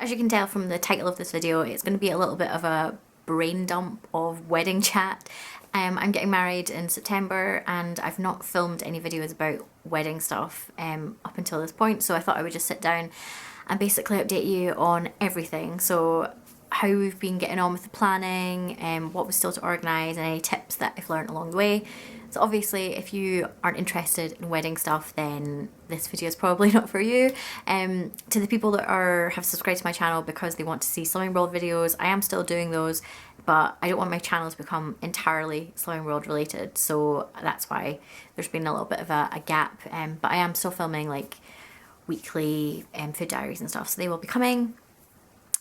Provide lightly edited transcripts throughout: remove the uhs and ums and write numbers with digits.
As you can tell from the title of this video, it's going to be a little bit of a brain dump of wedding chat. I'm getting married in September and I've not filmed any videos about wedding stuff up until this point, so I thought I would just sit down and basically update you on everything. So how we've been getting on with the planning, what was still to organise, and any tips that I've learned along the way. So obviously if you aren't interested in wedding stuff, then this video is probably not for you. To the people that have subscribed to my channel because they want to see Slimming World videos, I am still doing those, but I don't want my channel to become entirely Slimming World related, so that's why there's been a little bit of a gap. But I am still filming like weekly food diaries and stuff, so they will be coming.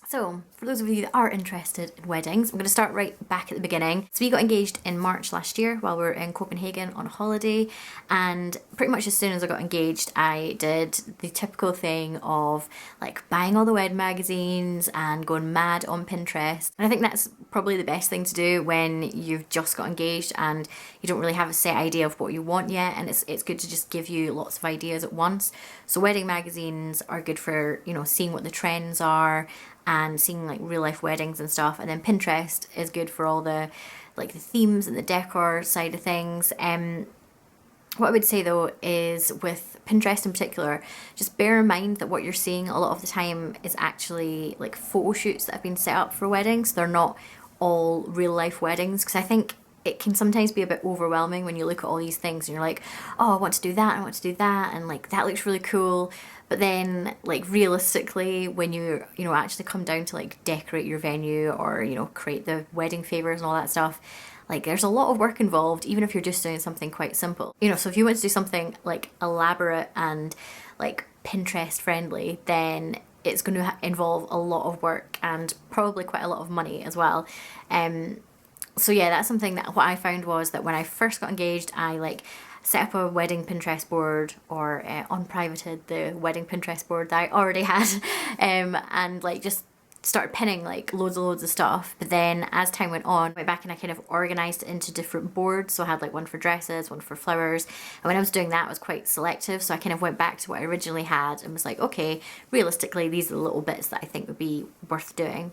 So, for those of you that are interested in weddings, I'm going to start right back at the beginning. So we got engaged in March last year while we were in Copenhagen on holiday, and pretty much as soon as I got engaged I did the typical thing of like buying all the wedding magazines and going mad on Pinterest. And I think that's probably the best thing to do when you've just got engaged and you don't really have a set idea of what you want yet, and it's good to just give you lots of ideas at once. So wedding magazines are good for, you know, seeing what the trends are and seeing like real life weddings and stuff, and then Pinterest is good for all the like the themes and the decor side of things. What I would say though is with Pinterest in particular, just bear in mind that what you're seeing a lot of the time is actually like photo shoots that have been set up for weddings. They're not all real life weddings, because I think it can sometimes be a bit overwhelming when you look at all these things and you're like, oh, I want to do that, I want to do that, and like that looks really cool. But then like realistically, when you actually come down to like decorate your venue or, you know, create the wedding favors and all that stuff, like there's a lot of work involved, even if you're just doing something quite simple. You know, so if you want to do something like elaborate and like Pinterest friendly, then it's going to involve a lot of work and probably quite a lot of money as well. So yeah, that's something that what I found was that when I first got engaged, I like set up a wedding Pinterest board, or unprivated the wedding Pinterest board that I already had, and like just started pinning like loads and loads of stuff. But then as time went on, I went back and I kind of organised it into different boards. So I had like one for dresses, one for flowers, and when I was doing that I was quite selective, so I kind of went back to what I originally had and was like, okay, realistically these are the little bits that I think would be worth doing.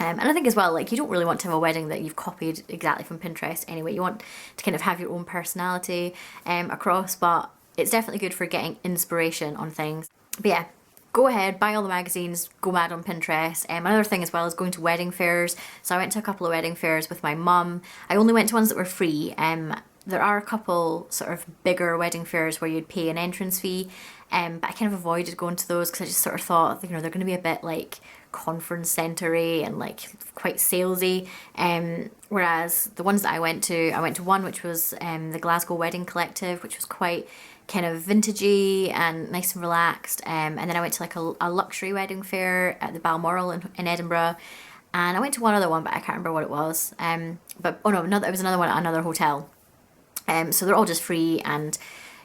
And I think as well, like you don't really want to have a wedding that you've copied exactly from Pinterest anyway. You want to kind of have your own personality across, but it's definitely good for getting inspiration on things. But yeah, go ahead, buy all the magazines, go mad on Pinterest. Another thing as well is going to wedding fairs. So I went to a couple of wedding fairs with my mum. I only went to ones that were free. There are a couple sort of bigger wedding fairs where you'd pay an entrance fee, but I kind of avoided going to those because I just sort of thought, you know, they're going to be a bit like conference centre-y and like quite salesy. Whereas the ones that I went to one which was the Glasgow Wedding Collective, which was quite kind of vintagey and nice and relaxed. And then I went to like a luxury wedding fair at the Balmoral in Edinburgh. And I went to one other one, but I can't remember what it was. But oh no, it was another one at another hotel. So they're all just free, and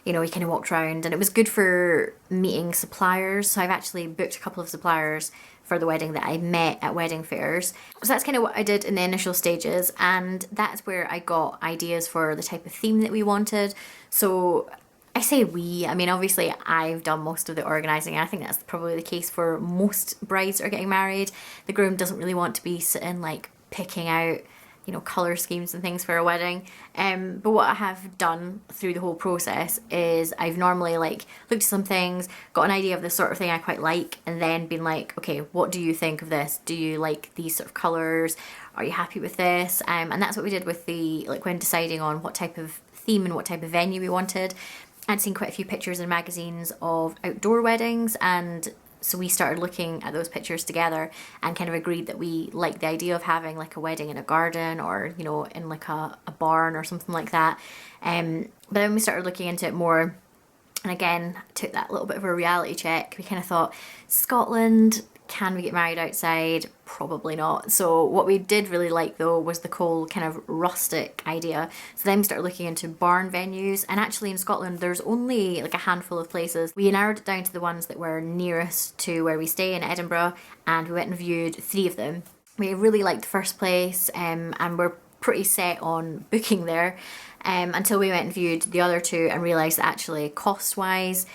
you know, we kind of walked around, and it was good for meeting suppliers. So I've actually booked a couple of suppliers for the wedding that I met at wedding fairs. So that's kind of what I did in the initial stages, and that's where I got ideas for the type of theme that we wanted. So I say we, I mean obviously I've done most of the organising. I think that's probably the case for most brides that are getting married. The groom doesn't really want to be sitting like picking out, you know, colour schemes and things for a wedding. But what I have done through the whole process is I've normally like looked at some things, got an idea of the sort of thing I quite like, and then been like, okay, what do you think of this? Do you like these sort of colours? Are you happy with this? And that's what we did with the, like when deciding on what type of theme and what type of venue we wanted. I'd seen quite a few pictures in magazines of outdoor weddings, and so we started looking at those pictures together and kind of agreed that we liked the idea of having like a wedding in a garden, or, you know, in like a barn or something like that. But then we started looking into it more, and again took that little bit of a reality check. We kind of thought, Scotland, can we get married outside? Probably not. So what we did really like though was the whole kind of rustic idea. So then we started looking into barn venues, and actually in Scotland there's only like a handful of places. We narrowed it down to the ones that were nearest to where we stay in Edinburgh, and we went and viewed 3 of them. We really liked the first place, and we're pretty set on booking there, until we went and viewed the other 2 and realised that actually cost wise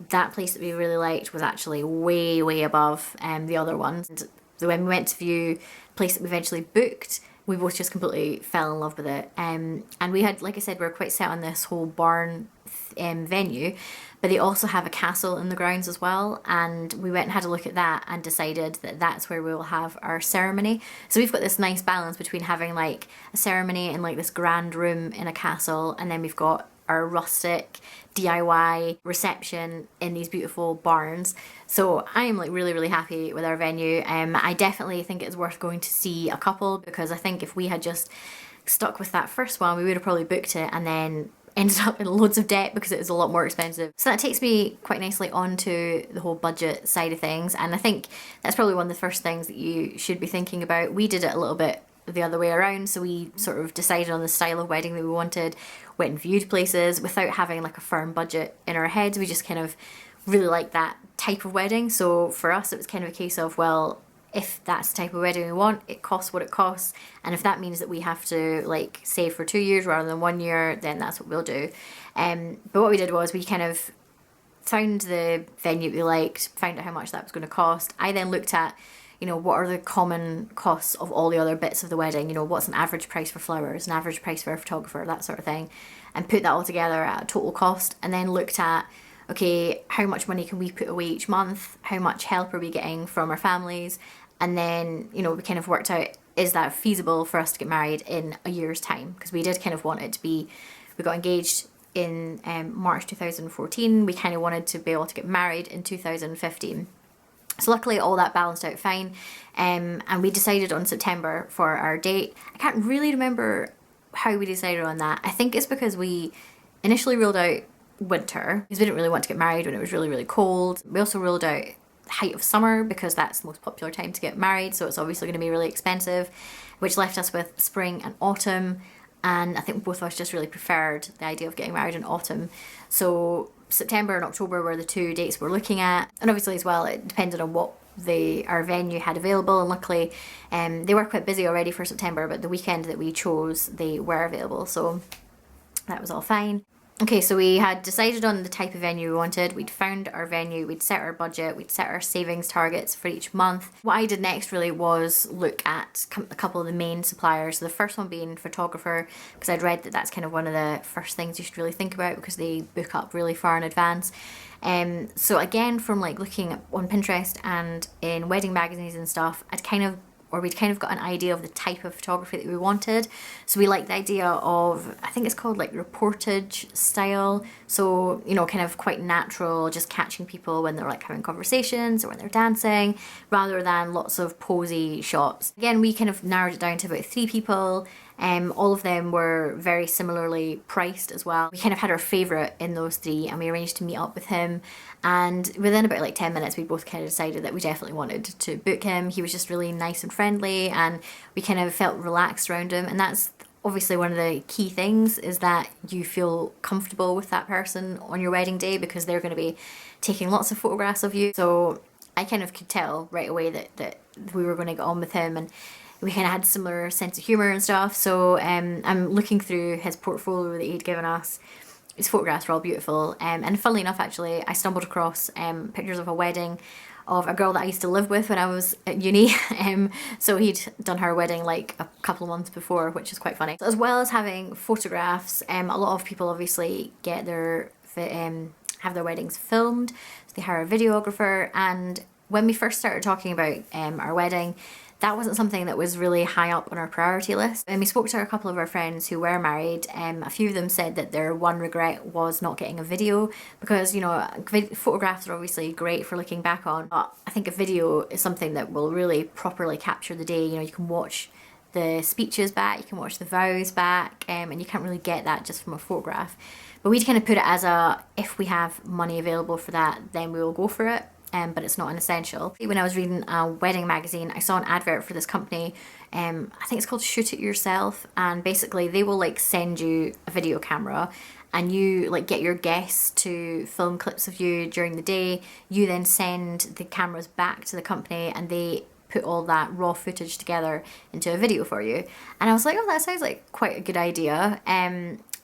that place that we really liked was actually way above the other ones. And so when we went to view the place that we eventually booked, we both just completely fell in love with it. And we had, like I said, we were quite set on this whole barn venue, but they also have a castle in the grounds as well. And we went and had a look at that and decided that that's where we will have our ceremony. So we've got this nice balance between having like a ceremony in like this grand room in a castle, and then we've got our rustic DIY reception in these beautiful barns. So I'm like really happy with our venue. I definitely think it's worth going to see a couple, because I think if we had just stuck with that first one, we would have probably booked it and then ended up in loads of debt because it was a lot more expensive. So that takes me quite nicely onto the whole budget side of things, and I think that's probably one of the first things that you should be thinking about. We did it a little bit the other way around, so we sort of decided on the style of wedding that we wanted, went and viewed places without having like a firm budget in our heads. We just kind of really liked that type of wedding. So for us it was kind of a case of, well, if that's the type of wedding we want, it costs what it costs, and if that means that we have to like save for 2 years rather than 1 year, then that's what we'll do. But what we did was we kind of found the venue we liked, found out how much that was going to cost. I then looked at, you know, what are the common costs of all the other bits of the wedding, you know, what's an average price for flowers, an average price for a photographer, that sort of thing, and put that all together at a total cost, and then looked at, okay, how much money can we put away each month, how much help are we getting from our families, and then, you know, we kind of worked out, is that feasible for us to get married in a year's time, because we did kind of want it to be, we got engaged in March 2014, we kind of wanted to be able to get married in 2015. So luckily all that balanced out fine, and we decided on September for our date. I can't really remember how we decided on that. I think it's because we initially ruled out winter, because we didn't really want to get married when it was really cold. We also ruled out the height of summer, because that's the most popular time to get married, so it's obviously going to be really expensive, which left us with spring and autumn, and I think both of us just really preferred the idea of getting married in autumn. So September and October were the two dates we're looking at, and obviously as well it depended on what our venue had available, and luckily they were quite busy already for September, but the weekend that we chose they were available, so that was all fine. Okay, so we had decided on the type of venue we wanted, we'd found our venue, we'd set our budget, we'd set our savings targets for each month. What I did next really was look at a couple of the main suppliers. So the first one being photographer, because I'd read that that's kind of one of the first things you should really think about, because they book up really far in advance. So again, from like looking on Pinterest and in wedding magazines and stuff, we'd kind of got an idea of the type of photography that we wanted. So we liked the idea of, I think it's called like reportage style. So, you know, kind of quite natural, just catching people when they're like having conversations or when they're dancing, rather than lots of posy shots. Again, we kind of narrowed it down to about 3 people. All of them were very similarly priced as well. We kind of had our favourite in those 3, and we arranged to meet up with him, and within about like 10 minutes we both kind of decided that we definitely wanted to book him. He was just really nice and friendly, and we kind of felt relaxed around him, and that's obviously one of the key things, is that you feel comfortable with that person on your wedding day, because they're going to be taking lots of photographs of you. So I kind of could tell right away that we were going to get on with him, and we kind of had similar sense of humour and stuff. So I'm looking through his portfolio that he'd given us. His photographs were all beautiful, and funnily enough actually I stumbled across pictures of a wedding of a girl that I used to live with when I was at uni. So he'd done her wedding like a couple of months before, which is quite funny. So as well as having photographs, a lot of people obviously get have their weddings filmed, so they hire a videographer. And when we first started talking about our wedding, that wasn't something that was really high up on our priority list. And we spoke to a couple of our friends who were married. A few of them said that their one regret was not getting a video, because, you know, photographs are obviously great for looking back on, but I think a video is something that will really properly capture the day. You know, you can watch the speeches back, you can watch the vows back, and you can't really get that just from a photograph. But we'd kind of put it as if we have money available for that, then we will go for it. But it's not an essential. When I was reading a wedding magazine, I saw an advert for this company, I think it's called Shoot It Yourself, and basically they will like send you a video camera, and you like get your guests to film clips of you during the day. You then send the cameras back to the company, and they put all that raw footage together into a video for you. And I was like, oh, that sounds like quite a good idea.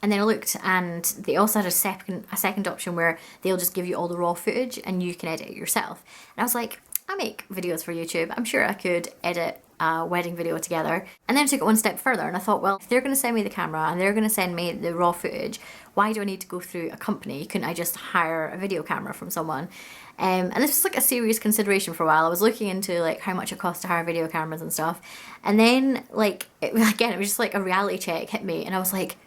And then I looked, and they also had a second option where they'll just give you all the raw footage and you can edit it yourself. And I was like, I make videos for YouTube. I'm sure I could edit a wedding video together. And then I took it one step further and I thought, well, if they're going to send me the camera and they're going to send me the raw footage, why do I need to go through a company? Couldn't I just hire a video camera from someone? And this was like a serious consideration for a while. I was looking into like how much it costs to hire video cameras and stuff. And then like, it was just like a reality check hit me, and I was like,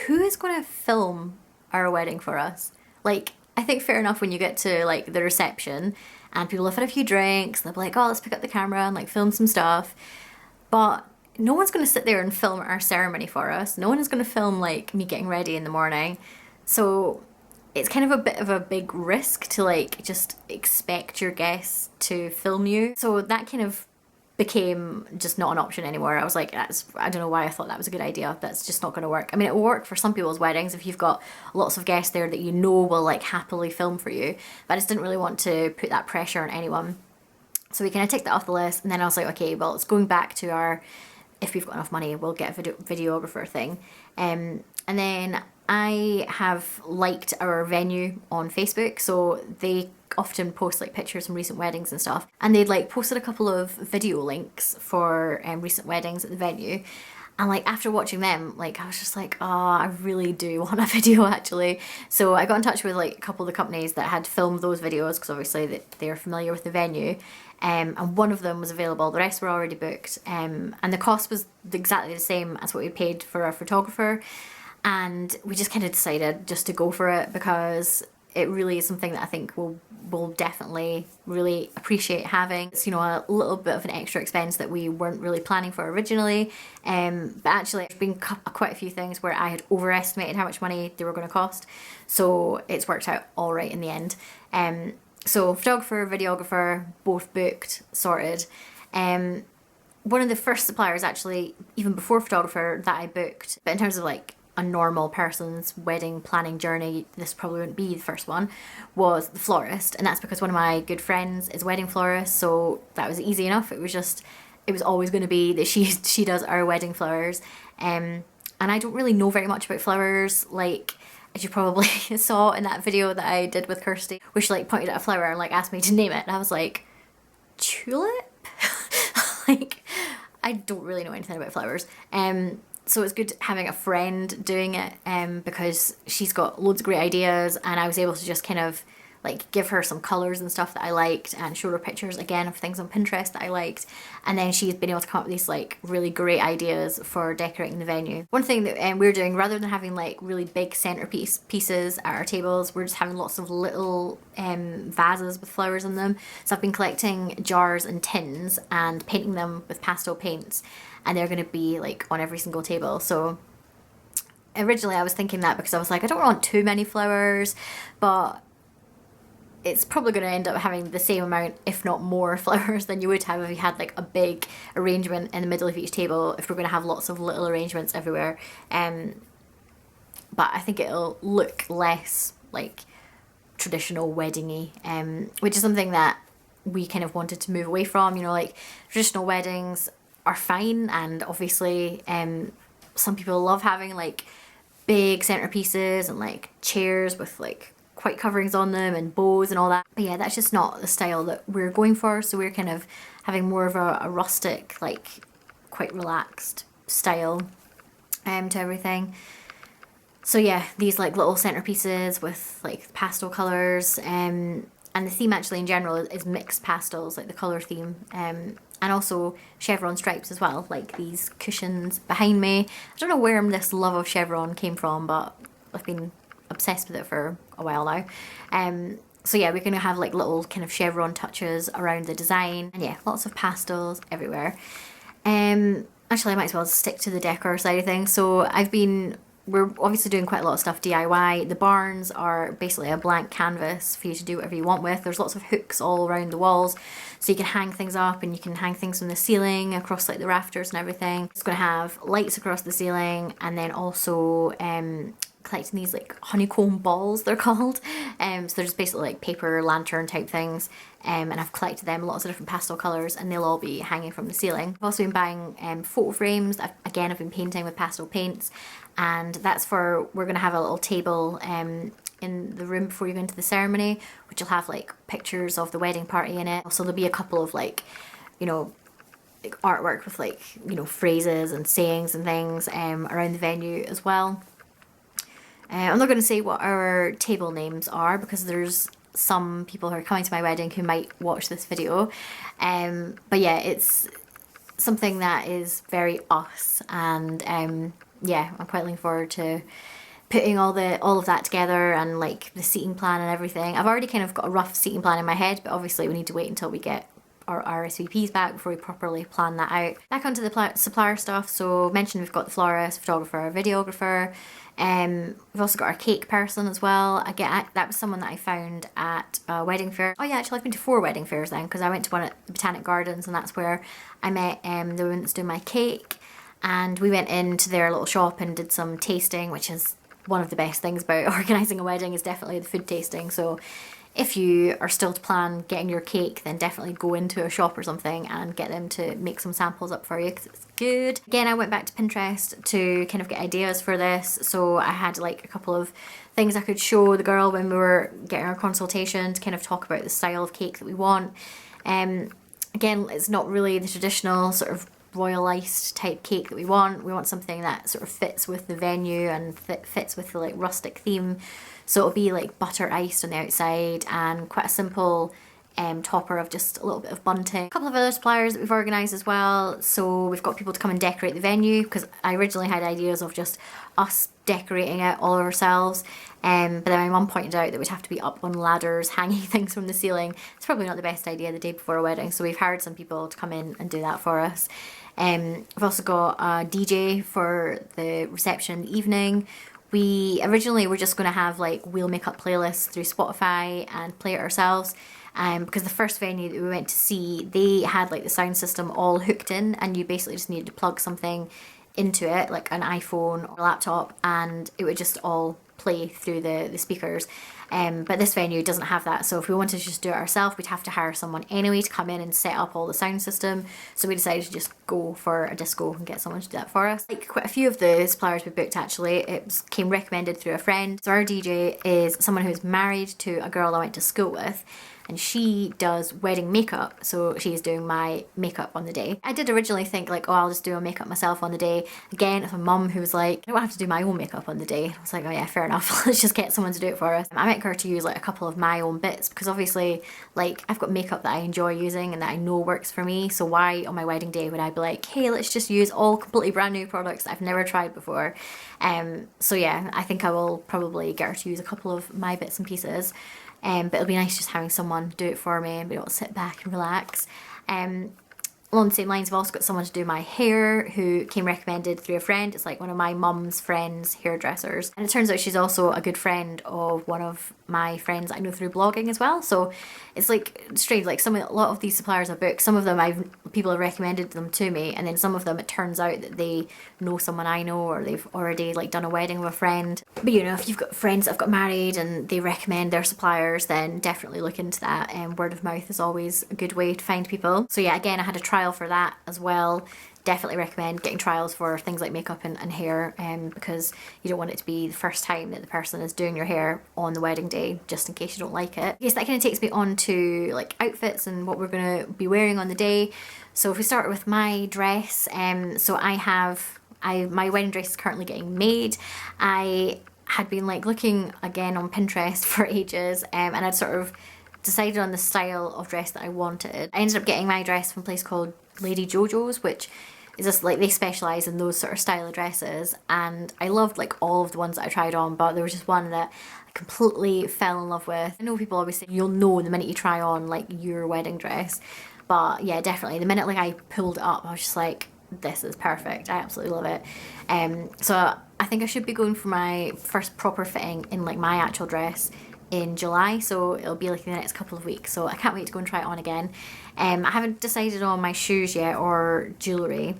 who is going to film our wedding for us? Like, I think fair enough when you get to like the reception and people have had a few drinks, they'll be like, oh, let's pick up the camera and like film some stuff. But no one's going to sit there and film our ceremony for us. No one is going to film like me getting ready in the morning. So it's kind of a bit of a big risk to like just expect your guests to film you. So that kind of became just not an option anymore. I was like, I don't know why I thought that was a good idea. That's just not going to work. I mean, it will work for some people's weddings if you've got lots of guests there that you know will like happily film for you, but I just didn't really want to put that pressure on anyone. So we kind of ticked that off the list, and then I was like, okay, well, it's going back to our, if we've got enough money, we'll get a videographer thing. And then I have liked our venue on Facebook, so they often post like pictures from recent weddings and stuff, and they'd like posted a couple of video links for recent weddings at the venue. And like after watching them, like I was just like, oh, I really do want a video actually. So I got in touch with like a couple of the companies that had filmed those videos, because obviously they're familiar with the venue. And one of them was available, the rest were already booked. And the cost was exactly the same as what we paid for our photographer. And we just kind of decided just to go for it, because it really is something that I think we'll definitely really appreciate having. It's, you know, a little bit of an extra expense that we weren't really planning for originally. But actually there's been quite a few things where I had overestimated how much money they were going to cost. So it's worked out all right in the end. So photographer, videographer, both booked, sorted. One of the first suppliers actually, even before photographer, that I booked, but in terms of like a normal person's wedding planning journey, this probably wouldn't be the first one, was the florist. And that's because one of my good friends is a wedding florist, so that was easy enough. It was always going to be that she does our wedding flowers. And I don't really know very much about flowers, like as you probably saw in that video that I did with Kirsty, where she like pointed at a flower and like asked me to name it, and I was like, tulip? Like, I don't really know anything about flowers. So it's good having a friend doing it, because she's got loads of great ideas, and I was able to just kind of like give her some colours and stuff that I liked, and show her pictures again of things on Pinterest that I liked, and then she's been able to come up with these like really great ideas for decorating the venue. One thing that we're doing, rather than having like really big centerpiece pieces at our tables, we're just having lots of little vases with flowers in them. So I've been collecting jars and tins and painting them with pastel paints, and they're going to be like on every single table. So originally I was thinking that because I was like, I don't want too many flowers, but it's probably going to end up having the same amount, if not more, flowers than you would have if you had like a big arrangement in the middle of each table, if we're going to have lots of little arrangements everywhere. But I think it'll look less like traditional wedding-y, which is something that we kind of wanted to move away from. You know, like traditional weddings are fine, and obviously some people love having like big centerpieces and like chairs with like white coverings on them and bows and all that. But yeah, that's just not the style that we're going for. So we're kind of having more of a rustic, like quite relaxed style to everything. So yeah, these like little centerpieces with like pastel colours, and the theme actually in general is mixed pastels, like the colour theme, and also chevron stripes as well, like these cushions behind me. I don't know where this love of chevron came from, but I've been obsessed with it for a while now. So yeah, we're going to have like little kind of chevron touches around the design, and yeah, lots of pastels everywhere. Actually, I might as well stick to the decor side of things. So we're obviously doing quite a lot of stuff DIY. The barns are basically a blank canvas for you to do whatever you want with. There's lots of hooks all around the walls, so you can hang things up, and you can hang things from the ceiling across like the rafters and everything. It's going to have lights across the ceiling, and then also collecting these like honeycomb balls, they're called. So they're just basically like paper lantern type things. And I've collected them, lots of different pastel colours, and they'll all be hanging from the ceiling. I've also been buying photo frames. I've been painting with pastel paints, and that's for, we're going to have a little table in the room before you go into the ceremony, which will have like pictures of the wedding party in it. So there'll be a couple of like, you know, like artwork with like, you know, phrases and sayings and things around the venue as well. I'm not going to say what our table names are because there's some people who are coming to my wedding who might watch this video. But yeah, it's something that is very us, and yeah, I'm quite looking forward to putting all of that together, and like the seating plan and everything. I've already kind of got a rough seating plan in my head, but obviously we need to wait until we get our RSVPs back before we properly plan that out. Back onto the supplier stuff. So mentioned we've got the florist, photographer, videographer. We've also got our cake person as well. Again, that was someone that I found at a wedding fair. Oh yeah, actually I've been to 4 wedding fairs then, because I went to one at the Botanic Gardens, and that's where I met the woman that's doing my cake. And we went into their little shop and did some tasting, which is one of the best things about organising a wedding, is definitely the food tasting. So if you are still to plan getting your cake, then definitely go into a shop or something and get them to make some samples up for you, because it's good. Again, I went back to Pinterest to kind of get ideas for this. So I had like a couple of things I could show the girl when we were getting our consultation, to kind of talk about the style of cake that we want. Again, it's not really the traditional sort of royal iced type cake that we want. We want something that sort of fits with the venue and fits with the like rustic theme. So it'll be like butter iced on the outside and quite a simple topper of just a little bit of bunting. A couple of other suppliers that we've organised as well. So we've got people to come and decorate the venue, because I originally had ideas of just us decorating it all ourselves. But then my mum pointed out that we'd have to be up on ladders hanging things from the ceiling. It's probably not the best idea the day before a wedding, so we've hired some people to come in and do that for us. We've also got a DJ for the reception in the evening. We originally were just going to have like We'll Make Up playlists through Spotify and play it ourselves. Because the first venue that we went to see, they had like the sound system all hooked in, and you basically just needed to plug something into it, like an iPhone or a laptop, and it would just all play through the speakers. But this venue doesn't have that, so if we wanted to just do it ourselves, we'd have to hire someone anyway to come in and set up all the sound system. So we decided to just go for a disco and get someone to do that for us. Like quite a few of the suppliers we booked, actually, came recommended through a friend. So our DJ is someone who's married to a girl I went to school with, and she does wedding makeup, so she's doing my makeup on the day. I did originally think like, oh, I'll just do a makeup myself on the day. Again, it's my mum who was like, I don't have to do my own makeup on the day. I was like, oh yeah, fair enough, let's just get someone to do it for us. I meant her to use like a couple of my own bits, because obviously like I've got makeup that I enjoy using and that I know works for me, so why on my wedding day would I be like, hey, let's just use all completely brand new products that I've never tried before. So yeah, I think I will probably get her to use a couple of my bits and pieces. But it'll be nice just having someone do it for me and be able to sit back and relax. Along the same lines, I've also got someone to do my hair who came recommended through a friend. It's like one of my mum's friends' hairdressers. And it turns out she's also a good friend of one of my friends I know through blogging as well. So it's like strange, like a lot of these suppliers I book, some of them people have recommended them to me, and then some of them it turns out that they know someone I know, or they've already like done a wedding with a friend. But you know, if you've got friends that have got married and they recommend their suppliers, then definitely look into that. And word of mouth is always a good way to find people. So yeah, again, I had a trial for that as well. Definitely recommend getting trials for things like makeup and hair, because you don't want it to be the first time that the person is doing your hair on the wedding day, just in case you don't like it. Yes, that kind of takes me on to like outfits and what we're going to be wearing on the day. So if we start with my dress, so my wedding dress is currently getting made. I had been like looking again on Pinterest for ages, and I'd sort of decided on the style of dress that I wanted. I ended up getting my dress from a place called Lady Jojo's, which is just like, they specialise in those sort of style of dresses, and I loved like all of the ones that I tried on, but there was just one that I completely fell in love with. I know people always say you'll know the minute you try on like your wedding dress, but yeah, definitely the minute like I pulled it up, I was just like, this is perfect. I absolutely love it. So I think I should be going for my first proper fitting in like my actual dress in July, so it'll be like in the next couple of weeks, so I can't wait to go and try it on again. I haven't decided on my shoes yet or jewellery.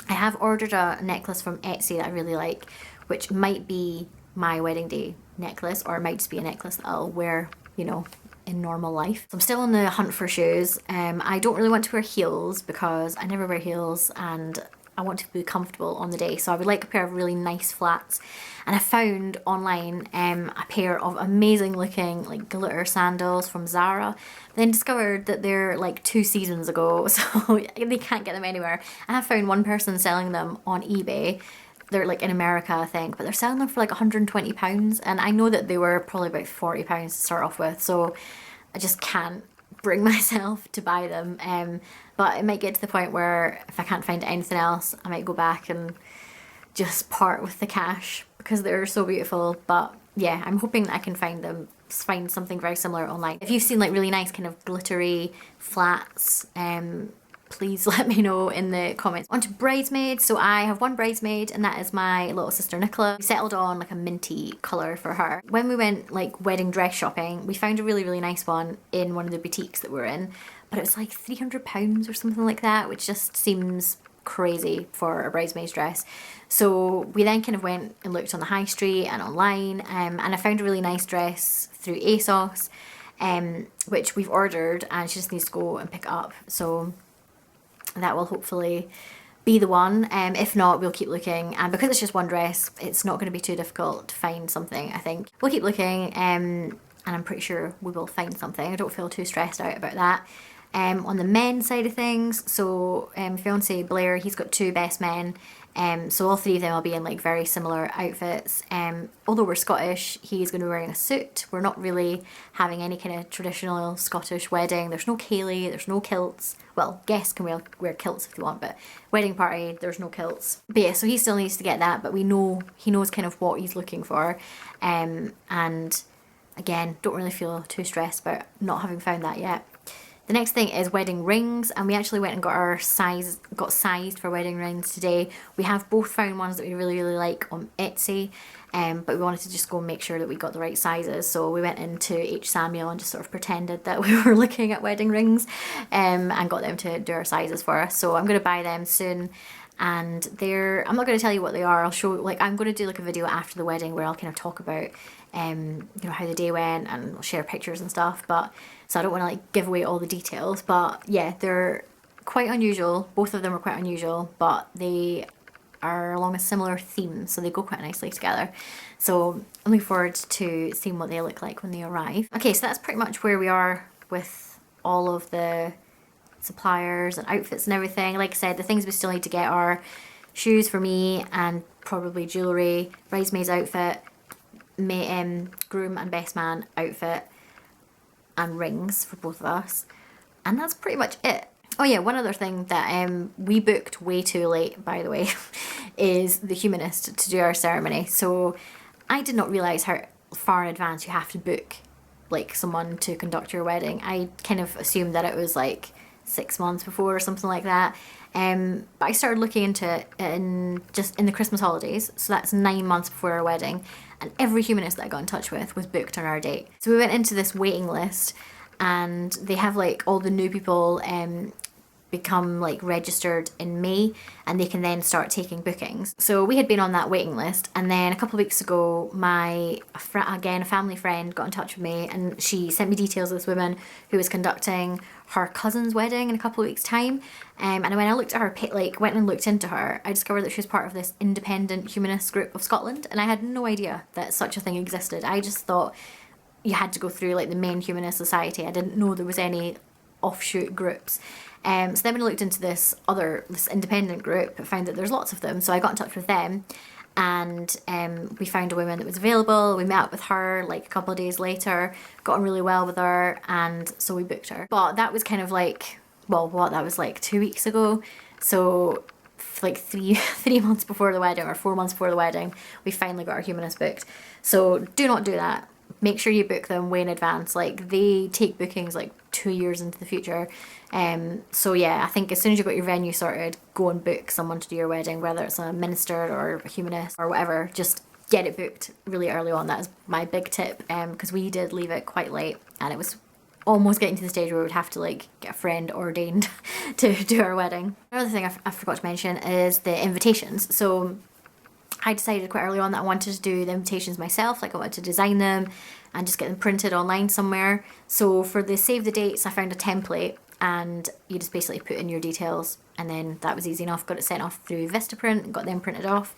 I have ordered a necklace from Etsy that I really like, which might be my wedding day necklace, or it might just be a necklace that I'll wear, you know, in normal life. So I'm still on the hunt for shoes. I don't really want to wear heels because I never wear heels and I want to be comfortable on the day. So I would like a pair of really nice flats. And I found online a pair of amazing looking like glitter sandals from Zara. Then discovered that they're like 2 seasons ago, so they can't get them anywhere. I have found one person selling them on eBay. They're like in America, I think, but they're selling them for like £120, and I know that they were probably about £40 to start off with, so I just can't bring myself to buy them. But it might get to the point where if I can't find anything else, I might go back and just part with the cash because they're so beautiful. But yeah, I'm hoping that I can find something very similar online. If you've seen like really nice kind of glittery flats, please let me know in the comments. On to bridesmaids. So I have one bridesmaid, and that is my little sister Nicola. We settled on like a minty colour for her. When we went like wedding dress shopping, we found a really, really nice one in one of the boutiques that we're in, but it was like £300 or something like that, which just seems crazy for a bridesmaid's dress. So we then kind of went and looked on the high street and online, and I found a really nice dress through ASOS, which we've ordered, and she just needs to go and pick it up. So that will hopefully be the one. If not, we'll keep looking, and because it's just one dress, it's not going to be too difficult to find something. I think we'll keep looking, and I'm pretty sure we will find something. I don't feel too stressed out about that. On the men's side of things, so fiance Blair, he's got 2 best men, so all 3 of them will be in like very similar outfits. Although we're Scottish, he's going to be wearing a suit. We're not really having any kind of traditional Scottish wedding. There's no ceilidh, there's no kilts. Well, guests can wear kilts if they want, but wedding party, there's no kilts. But yeah, so he still needs to get that, but he knows kind of what he's looking for. And again, don't really feel too stressed about not having found that yet. The next thing is wedding rings, and we actually went and got sized for wedding rings today. We have both found ones that we really, really like on Etsy, but we wanted to just go and make sure that we got the right sizes. So we went into H. Samuel and just sort of pretended that we were looking at wedding rings, and got them to do our sizes for us. So I'm going to buy them soon. And I'm not going to tell you what they are. I'll show, like, I'm going to do like a video after the wedding where I'll kind of talk about you know, how the day went, and I'll share pictures and stuff, but so I don't want to like give away all the details. But yeah, they're quite unusual. Both of them are quite unusual, but they are along a similar theme, so they go quite nicely together. So I'm looking forward to seeing what they look like when they arrive. Okay, so that's pretty much where we are with all of the suppliers and outfits and everything. Like I said, the things we still need to get are shoes for me, and probably jewellery, bridesmaid's outfit, groom and best man outfit, and rings for both of us, and that's pretty much it. Oh yeah, one other thing that we booked way too late, by the way, is the humanist to do our ceremony. So I did not realise how far in advance you have to book like someone to conduct your wedding. I kind of assumed that it was like 6 months before or something like that. But I started looking into it in the Christmas holidays, so that's 9 months before our wedding, and every humanist that I got in touch with was booked on our date. So we went into this waiting list, and they have like all the new people become like registered in May, and they can then start taking bookings. So we had been on that waiting list, and then a couple of weeks ago a family friend got in touch with me, and she sent me details of this woman who was conducting her cousin's wedding in a couple of weeks' time. And when I looked at her, went and looked into her, I discovered that she was part of this independent humanist group of Scotland, and I had no idea that such a thing existed. I just thought you had to go through like the main humanist society. I didn't know there was any offshoot groups. So then when I looked into this independent group, I found that there's lots of them. So I got in touch with them, and we found a woman that was available. We met up with her like a couple of days later, got on really well with her, and so we booked her. But that was kind of like, that was like 2 weeks ago. So like three months before the wedding, or 4 months before the wedding, we finally got our humanist booked. So do not do that. Make sure you book them way in advance. Like, they take bookings like 2 years into the future. So yeah, I think as soon as you've got your venue sorted, go and book someone to do your wedding, whether it's a minister or a humanist or whatever. Just get it booked really early on. That is my big tip, because we did leave it quite late, and it was almost getting to the stage where we would have to like get a friend ordained to do our wedding. Another thing I forgot to mention is the invitations. So I decided quite early on that I wanted to do the invitations myself, like I wanted to design them and just get them printed online somewhere. So for the save the dates, I found a template and you just basically put in your details, and then that was easy enough. Got it sent off through Vistaprint and got them printed off.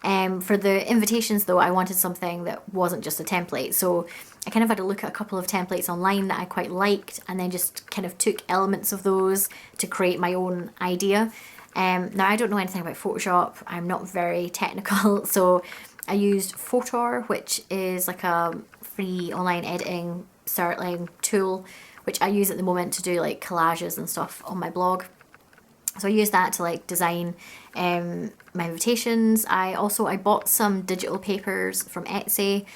For the invitations though, I wanted something that wasn't just a template. So I kind of had a look at a couple of templates online that I quite liked, and then just kind of took elements of those to create my own idea. Now I don't know anything about Photoshop, I'm not very technical, so I used Photor, which is like a free online editing startling tool, which I use at the moment to do like collages and stuff on my blog. So I use that to like design my invitations. I bought some digital papers from Etsy,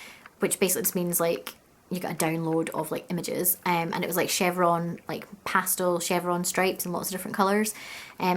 which basically just means like you got a download of like images, and it was like chevron, like pastel chevron stripes in lots of different colours.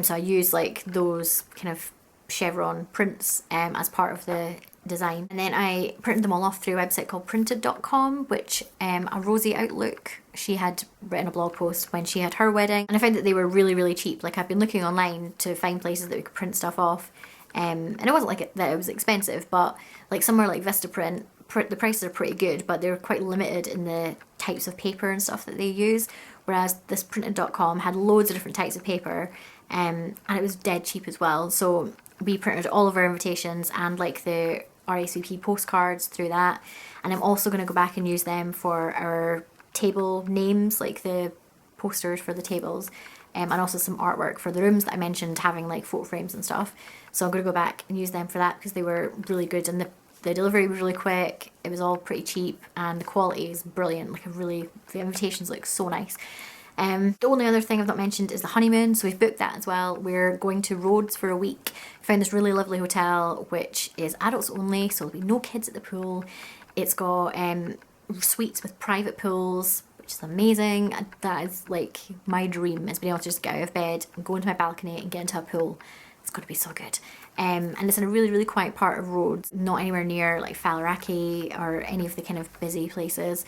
So I used like those kind of chevron prints as part of the design, and then I printed them all off through a website called printed.com, which a Rosie Outlook, she had written a blog post when she had her wedding, and I found that they were really cheap. Like I've been looking online to find places that we could print stuff off, and it wasn't like that it was expensive, but like somewhere like Vistaprint, the prices are pretty good, but they're quite limited in the types of paper and stuff that they use, whereas this printed.com had loads of different types of paper, and it was dead cheap as well. So we printed all of our invitations and like the RSVP postcards through that, and I'm also going to go back and use them for our table names, like the posters for the tables, and also some artwork for the rooms that I mentioned having like photo frames and stuff. So I'm going to go back and use them for that because they were really good, and the delivery was really quick, it was all pretty cheap, and the quality is brilliant. Like the invitations look so nice. The only other thing I've not mentioned is the honeymoon, so we've booked that as well. We're going to Rhodes for a week. We found this really lovely hotel which is adults only, so there'll be no kids at the pool. It's got suites with private pools, which is amazing. That is like my dream, is being able to just get out of bed and go into my balcony and get into a pool. It's going to be so good. And it's in a really quiet part of Rhodes, not anywhere near like Faliraki or any of the kind of busy places.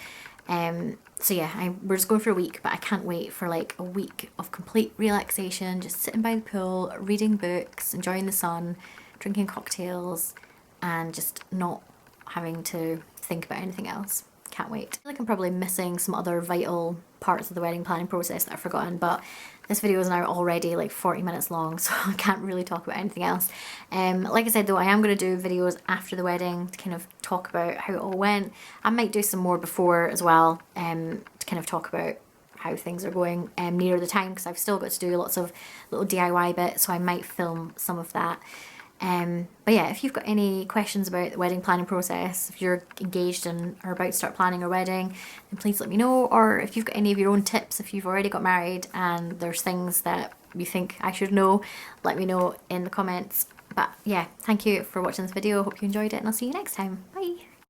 So yeah, we're just going for a week, but I can't wait for like a week of complete relaxation, just sitting by the pool, reading books, enjoying the sun, drinking cocktails, and just not having to think about anything else. Can't wait. I feel like I'm probably missing some other vital parts of the wedding planning process that I've forgotten, but this video is now already like 40 minutes long, so I can't really talk about anything else. Like I said though, I am going to do videos after the wedding to kind of talk about how it all went. I might do some more before as well, to kind of talk about how things are going nearer the time, because I've still got to do lots of little DIY bits, so I might film some of that. But yeah, if you've got any questions about the wedding planning process, if you're engaged and are about to start planning a wedding, then please let me know. Or if you've got any of your own tips, if you've already got married and there's things that you think I should know, let me know in the comments. But yeah, thank you for watching this video. Hope you enjoyed it, and I'll see you next time. Bye!